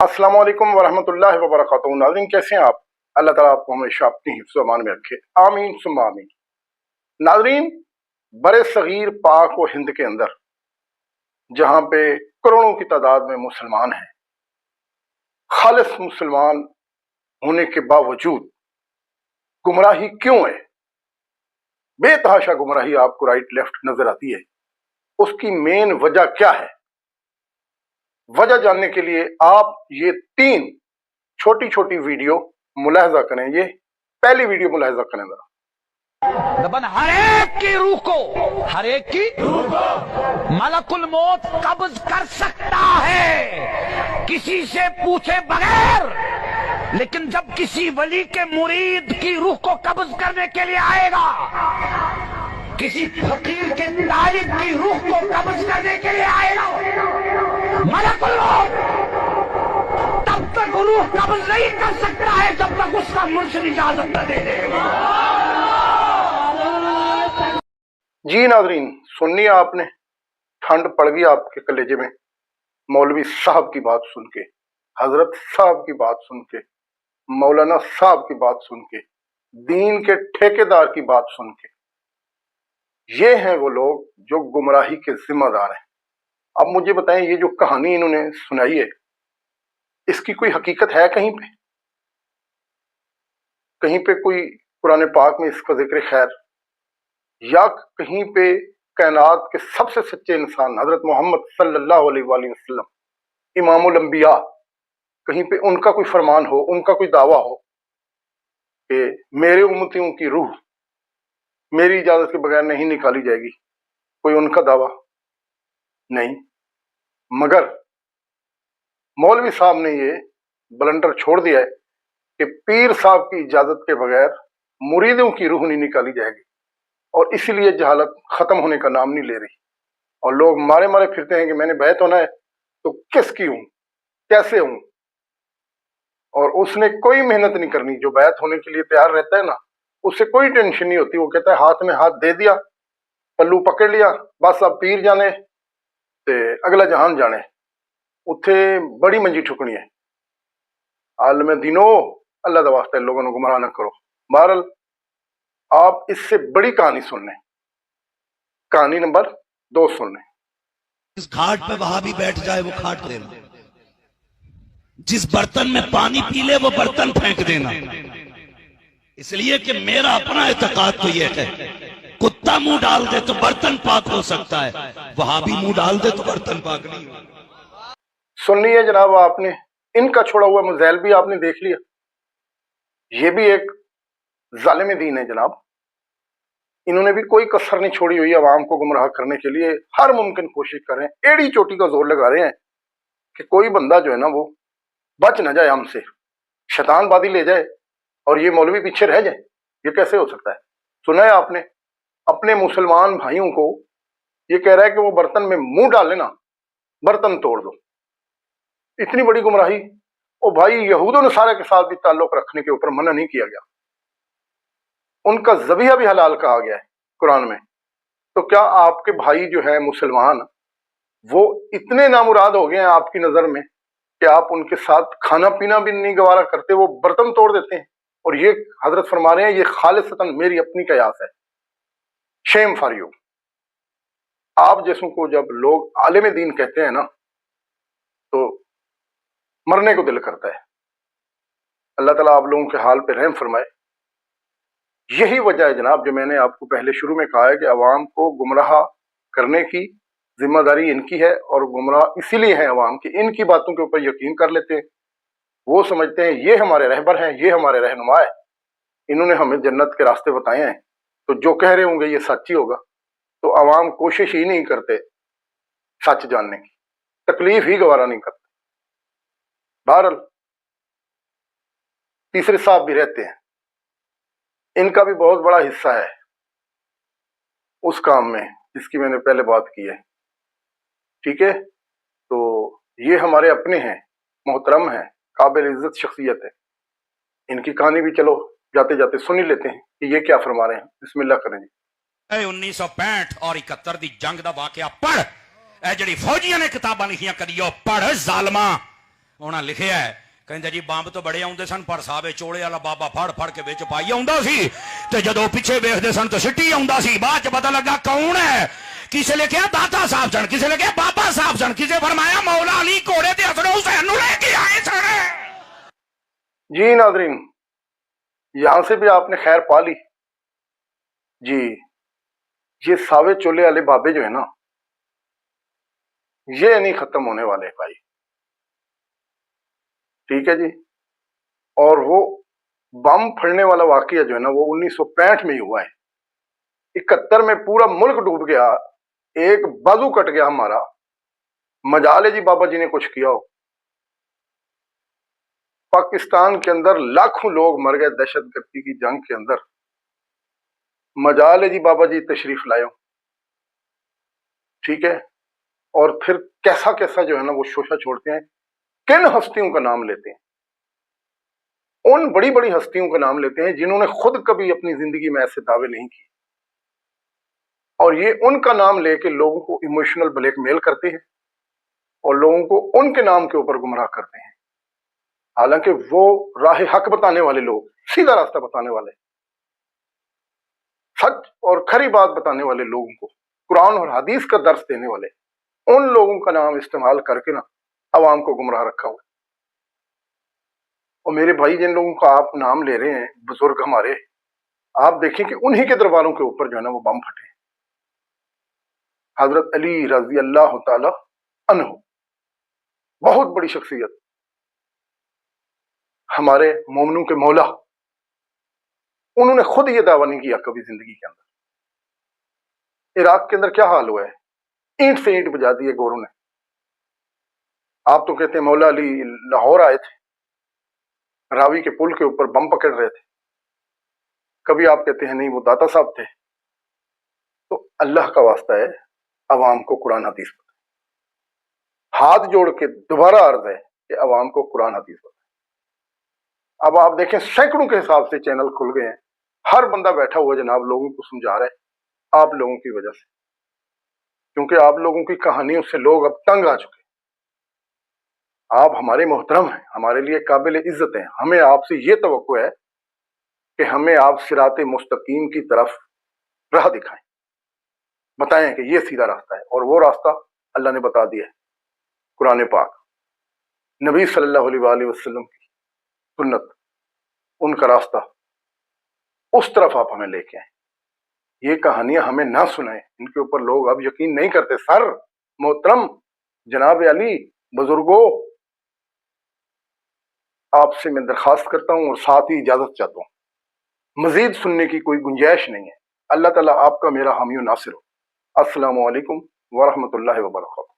अस्सलाम वालेकुम वरहमतुल्लाहि वबरकातुहू। नाज़रीन, कैसे हैं आप? अल्लाह ताला आपको हमेशा अपनी हिफ्ज़ अमान में रखे, आमीन सुम्मा आमीन। नाज़रीन, बड़े सगीर पाक व हिंद के अंदर जहाँ पे करोड़ों की तादाद में मुसलमान हैं, खालिस मुसलमान होने के बावजूद गुमराही क्यों है? बेतहाशा गुमराही आपको राइट लेफ्ट नजर आती है। उसकी मेन वजह क्या है? वजह जानने के लिए आप ये 3 छोटी छोटी वीडियो मुलाहजा करें। ये पहली वीडियो मुलाहजा करें जरा। दबन हर एक की रूह को, हर एक की रूह को मलकुल मौत कब्ज कर सकता है किसी से पूछे बगैर, लेकिन जब किसी वली के मुरीद की रूह को कब्ज करने के लिए आएगा, किसी फकीर के तालिब की रूह को कब्ज करने के लिए आएगा मलकुल मौत, तब तक रूह कब्ज नहीं कर सकता है जब तक उसका मुर्शिद इजाजत न दे देगा। जी नाजरीन, सुनिए आपने, ठंड पड़ गई आपके कलेजे में मौलवी साहब की बात सुन के, हजरत साहब की बात सुन के, मौलाना साहब की बात सुन के, दीन के ठेकेदार की बात सुन के। ये हैं वो लोग जो गुमराही के जिम्मेदार हैं। अब मुझे बताएं, ये जो कहानी इन्होंने सुनाई है, इसकी कोई हकीकत है कहीं पे? कहीं पे कोई कुरान पाक में इसका जिक्र खैर, या कहीं पे कायनात के सबसे सच्चे इंसान हजरत मोहम्मद सल्लल्लाहु अलैहि वसल्लम इमामुल अंबिया, कहीं पे उनका कोई फरमान हो, उनका कोई दावा हो कि मेरे उम्मतियों की रूह मेरी इजाजत के बगैर नहीं निकाली जाएगी? कोई उनका दावा नहीं। मगर मौलवी साहब ने ये बलंडर छोड़ दिया है कि पीर साहब की इजाजत के बगैर मुरीदों की रूह नहीं निकाली जाएगी, और इसीलिए जहालत खत्म होने का नाम नहीं ले रही। और लोग मारे मारे फिरते हैं कि मैंने बैत होना है तो किसकी हूं, कैसे हूं। और उसने कोई मेहनत नहीं करनी। जो बैत होने के लिए तैयार रहता है ना, उससे कोई टेंशन नहीं होती। वो कहता है हाथ में हाथ दे दिया, पल्लू पकड़ लिया, बस अब पीर जाने ते अगला जहान जाने। उथे बड़ी मंजी ठुकनी है। आलम दिनो, अल्लाह दा वास्ता लोगों को गुमराह न करो। बहरहाल, आप इससे बड़ी कहानी सुन लें, कहानी नंबर 2 सुन लें। जिस घाट पे वहां भी बैठ जाए वो खाट देना, जिस बर्तन में पानी पी ले वो बर्तन फेंक देना। इसलिए कि मेरा अपना एतकाद तो ये है, कुत्ता मुंह डाल दे तो बर्तन पाक हो सकता है, वहां भी मुंह डाल दे तो बर्तन पाक नहीं होगा। सुन लिया जनाब आपने। इनका छोड़ा हुआ मुज़ैल भी आपने देख लिया। ये भी एक जालिम दीन है जनाब। इन्होंने भी कोई कसर नहीं छोड़ी हुई आवाम को गुमराह करने के लिए। हर मुमकिन कोशिश कर रहे हैं, एड़ी चोटी का जोर लगा रहे हैं कि कोई बंदा जो है ना वो बच न जाए हमसे, शैतान बादी ले जाए और ये मौलवी पीछे रह जाए। ये कैसे हो सकता है? सुना है आपने? अपने मुसलमान भाइयों को ये कह रहा है कि वो बर्तन में मुंह डाल लेना, बर्तन तोड़ दो। इतनी बड़ी गुमराही। ओ भाई, यहूदों नसारा के साथ भी ताल्लुक रखने के ऊपर मना नहीं किया गया, उनका ज़बीहा भी हलाल कहा गया है कुरान में। तो क्या आपके भाई जो है मुसलमान, वो इतने नामुराद हो गए हैं आपकी नजर में कि आप उनके साथ खाना पीना भी नहीं गवारा करते, वो बर्तन तोड़ देते हैं? और ये हजरत फरमा रहे हैं ये खालिसतन मेरी अपनी कयास है। Shem for you. आप जैसों को जब लोग आलिम दीन कहते हैं ना, तो मरने को दिल करता है। अल्लाह ताला आप लोगों के हाल पे रहम फरमाए। यही वजह है जनाब, जो मैंने आपको पहले शुरू में कहा है कि अवाम को गुमराह करने की जिम्मेदारी इनकी है, और गुमराह इसीलिए है अवाम कि इनकी बातों के ऊपर यकीन कर लेते हैं। वो समझते हैं ये हमारे रहबर हैं, ये हमारे रहनुमा है, इन्होंने हमें जन्नत के रास्ते बताए हैं, तो जो कह रहे होंगे ये सच ही होगा। तो अवाम कोशिश ही नहीं करते सच जानने की, तकलीफ ही गवारा नहीं करते। बहरहाल, तीसरे साहब भी रहते हैं, इनका भी बहुत बड़ा हिस्सा है उस काम में जिसकी मैंने पहले बात की है। ठीक है, तो ये हमारे अपने हैं, मोहतरम हैं, काबिल इज्जत शख्सियत है। इनकी कहानी भी चलो जाते जाते सुन ही लेते हैं कि ये क्या फरमा रहे हैं। बिस्मिल्लाह करें जी। 1965 और 71 दी जंग दा वाकया पढ़। ए जड़ी फौजियां ने किताबां लिखियां करियो पढ़ जालमा। ਉਹਨਾਂ ਲਿਖਿਆ ਹੈ, ਕਹਿੰਦੇ ਜੀ ਬੰਬ ਤਾਂ ਬੜੇ ਆਉਂਦੇ ਸਨ ਪਰ ਸਾਵੇ ਚੋਲੇ ਵਾਲਾ ਬਾਬਾ ਫੜ ਫੜ ਕੇ ਵਿੱਚ ਪਾਈ ਆਉਂਦਾ ਸੀ, ਤੇ ਜਦੋਂ ਪਿੱਛੇ ਵੇਖਦੇ ਸਨ ਤਾਂ ਸਿੱਟੀ ਆਉਂਦਾ ਸੀ। ਬਾਅਦ ਚ ਪਤਾ ਲੱਗਾ ਕੌਣ ਹੈ। ਕਿਸੇ ਨੇ ਕਿਹਾ ਦਾਤਾ ਸਾਹਿਬ ਸਨ, ਕਿਸੇ ਨੇ ਕਿਹਾ ਬਾਬਾ ਸਾਹਿਬ ਸਨ, ਕਿਸੇ फरमाया मौला अली घोड़े ते हसन हुसैन ਨੂੰ ਲੈ ਕੇ ਆਏ सन। जी नादरीन, यहां से भी आपने खैर पा ली जी। ये सावे चोले वाले बाबे जो है ना, ये नहीं खत्म होने वाले भाई, ठीक है जी। और वो बम फड़ने वाला वाकया जो है ना, वो 1965 में ही हुआ है। 71 में पूरा मुल्क डूब गया, एक बाजू कट गया हमारा। मजाल है जी बाबा जी ने कुछ किया हो। पाकिस्तान के अंदर लाखों लोग मर गए दहशतगर्दी की जंग के अंदर। मजाल है जी बाबा जी तशरीफ लाए हो, ठीक है। और फिर कैसा कैसा जो है ना वो शोशा छोड़ते हैं, किन हस्तियों का नाम लेते हैं, उन बड़ी बड़ी हस्तियों का नाम लेते हैं जिन्होंने खुद कभी अपनी जिंदगी में ऐसे दावे नहीं किए, और ये उनका नाम लेके लोगों को इमोशनल ब्लैकमेल करते हैं और लोगों को उनके नाम के ऊपर गुमराह करते हैं। हालांकि वो राह हक बताने वाले लोग, सीधा रास्ता बताने वाले, सच और खरी बात बताने वाले लोगों को, कुरान और हदीस का दर्स देने वाले, उन लोगों का नाम इस्तेमाल करके ना अवाम को गुमराह रखा हुआ है। और मेरे भाई, जिन लोगों का आप नाम ले रहे हैं, बुजुर्ग हमारे, आप देखें कि उन्हीं के दरबारों के ऊपर जो है ना वो बम फटे। हजरत अली रजी अल्लाह ताला अन्हु, बहुत बड़ी शख्सियत, हमारे मोमनों के मौला, उन्होंने खुद ये दावा नहीं किया कभी जिंदगी के अंदर। इराक के अंदर क्या हाल हुआ है, ईंट से ईंट बजा दी है गोरों ने। आप तो कहते हैं मौला अली लाहौर आए थे, रावी के पुल के ऊपर बम पकड़ रहे थे, कभी आप कहते हैं नहीं वो दाता साहब थे। तो अल्लाह का वास्ता है, अवाम को कुरान हदीस बताए। हाथ जोड़ के दोबारा अर्ज है कि अवाम को कुरान हदीस बताए। अब आप देखें सैकड़ों के हिसाब से चैनल खुल गए हैं, हर बंदा बैठा हुआ जनाब लोगों को समझा रहा है, आप लोगों की वजह से, क्योंकि आप लोगों की कहानियों से लोग अब तंग आ चुके हैं। आप हमारे मोहतरम हैं, हमारे लिए काबिल इज्जत हैं, हमें आपसे ये तवक्को है कि हमें आप सिराते मुस्तकीम की तरफ राह दिखाएं, बताएं कि ये सीधा रास्ता है। और वो रास्ता अल्लाह ने बता दिया है, कुरान पाक, नबी सल्लल्लाहु अलैहि वसल्लम की सुन्नत, उनका रास्ता, उस तरफ आप हमें लेके आए। ये कहानियां हमें ना सुनाएं, इनके ऊपर लोग अब यकीन नहीं करते। सर मोहतरम जनाब अली, बुजुर्गों, आपसे मैं दरखास्त करता हूं और साथ ही इजाजत चाहता हूं, मजीद सुनने की कोई गुंजाइश नहीं है। अल्लाह ताला आपका मेरा हामी नासिर हो। अस्सलामु अलैकुम वरहमतुल्लाहि वबरकातुहू।